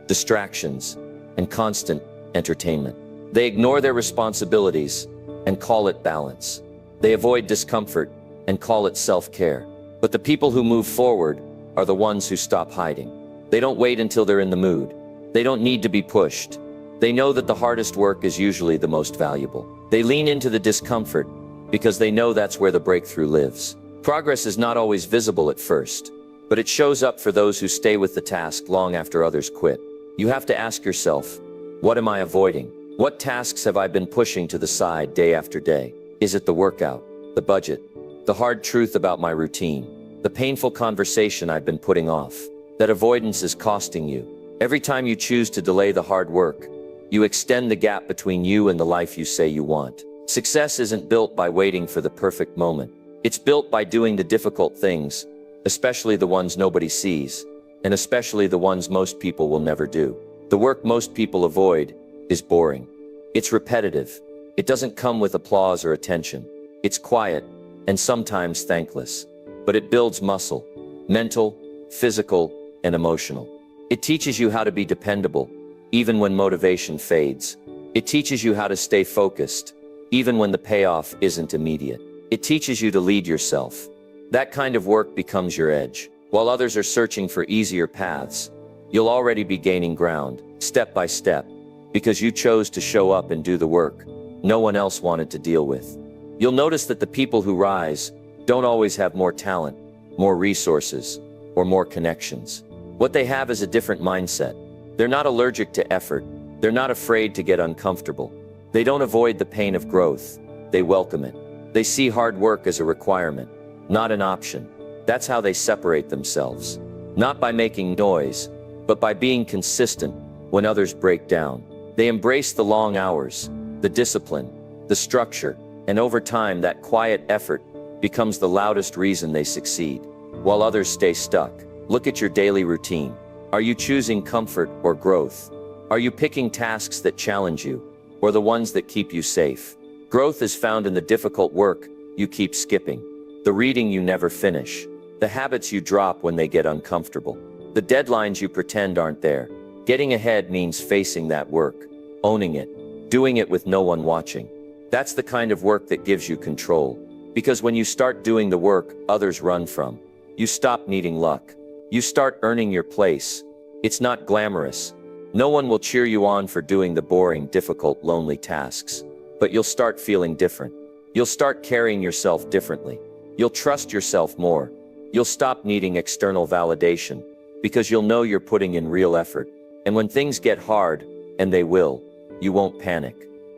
distractions, and constant entertainment. They ignore their responsibilities and call it balance. They avoid discomfort and call it self-care. But the people who move forward are the ones who stop hiding. They don't wait until they're in the mood. They don't need to be pushed. They know that the hardest work is usually the most valuable. They lean into the discomfort because they know that's where the breakthrough lives. Progress is not always visible at first, but it shows up for those who stay with the task long after others quit. You have to ask yourself, what am I avoiding? What tasks have I been pushing to the side day after day? Is it the workout, the budget, the hard truth about my routine, the painful conversation I've been putting off? That avoidance is costing you. Every time you choose to delay the hard work, you extend the gap between you and the life you say you want. Success isn't built by waiting for the perfect moment. It's built by doing the difficult things, especially the ones nobody sees, and especially the ones most people will never do. The work most people avoid is boring. It's repetitive. It doesn't come with applause or attention. It's quiet and sometimes thankless, but it builds muscle, mental, physical, and emotional. It teaches you how to be dependable, even when motivation fades. It teaches you how to stay focused, even when the payoff isn't immediate. It teaches you to lead yourself. That kind of work becomes your edge. While others are searching for easier paths, you'll already be gaining ground, step by step, because you chose to show up and do the work no one else wanted to deal with. You'll notice that the people who rise don't always have more talent, more resources, or more connections. What they have is a different mindset. They're not allergic to effort. They're not afraid to get uncomfortable. They don't avoid the pain of growth. They welcome it. They see hard work as a requirement, not an option. That's how they separate themselves. Not by making noise, but by being consistent when others break down. They embrace the long hours, the discipline, the structure, and over time that quiet effort becomes the loudest reason they succeed, while others stay stuck. Look at your daily routine. Are you choosing comfort or growth? Are you picking tasks that challenge you, or the ones that keep you safe? Growth is found in the difficult work you keep skipping, the reading you never finish, the habits you drop when they get uncomfortable, the deadlines you pretend aren't there. Getting ahead means facing that work, owning it, doing it with no one watching. That's the kind of work that gives you control. Because when you start doing the work others run from, you stop needing luck. You start earning your place. It's not glamorous. No one will cheer you on for doing the boring, difficult, lonely tasks. But you'll start feeling different. You'll start carrying yourself differently. You'll trust yourself more. You'll stop needing external validation, because you'll know you're putting in real effort. And when things get hard, and they will, you won't panic.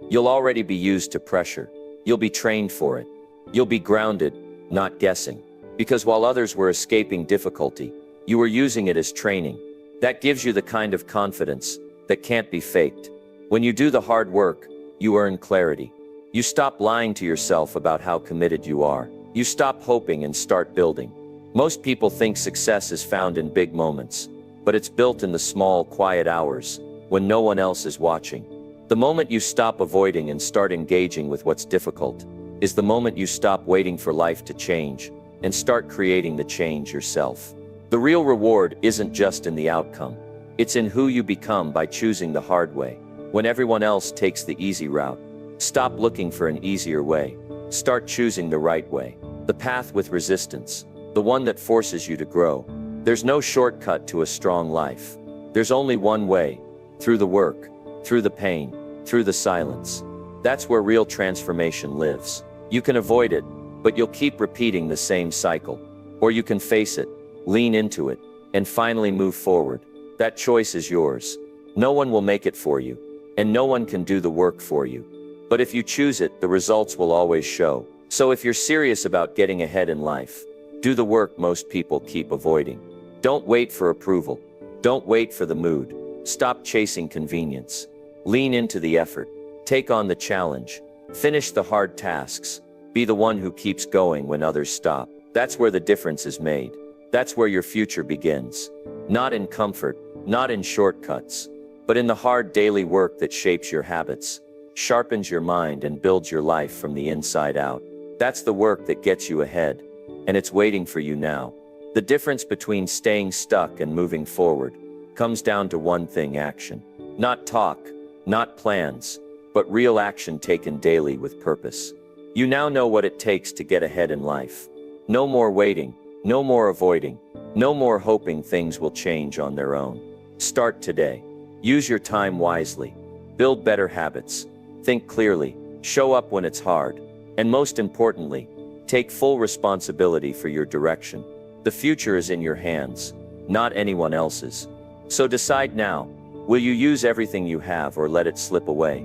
You'll already be used to pressure. You'll be trained for it. You'll be grounded, not guessing. Because while others were escaping difficulty, you were using it as training. That gives you the kind of confidence that can't be faked. When you do the hard work, you earn clarity. You stop lying to yourself about how committed you are. You stop hoping and start building. Most people think success is found in big moments, but it's built in the small, quiet hours when no one else is watching. The moment you stop avoiding and start engaging with what's difficult is the moment you stop waiting for life to change and start creating the change yourself. The real reward isn't just in the outcome. It's in who you become by choosing the hard way, when everyone else takes the easy route. Stop looking for an easier way. Start choosing the right way, the path with resistance, the one that forces you to grow. There's no shortcut to a strong life. There's only one way, through the work, through the pain, through the silence. That's where real transformation lives. You can avoid it, but you'll keep repeating the same cycle. Or you can face it, lean into it, and finally move forward. That choice is yours. No one will make it for you, and no one can do the work for you. But if you choose it, the results will always show. So if you're serious about getting ahead in life, do the work most people keep avoiding. Don't wait for approval. Don't wait for the mood. Stop chasing convenience. Lean into the effort. Take on the challenge. Finish the hard tasks. Be the one who keeps going when others stop. That's where the difference is made. That's where your future begins. Not in comfort, not in shortcuts, but in the hard daily work that shapes your habits, sharpens your mind, and builds your life from the inside out. That's the work that gets you ahead, and it's waiting for you now. The difference between staying stuck and moving forward comes down to one thing: action. Not talk, not plans, but real action taken daily with purpose. You now know what it takes to get ahead in life. No more waiting, no more avoiding, no more hoping things will change on their own. Start today. Use your time wisely. Build better habits. Think clearly. Show up when it's hard. And most importantly, take full responsibility for your direction. The future is in your hands, not anyone else's. So decide now. Will you use everything you have or let it slip away?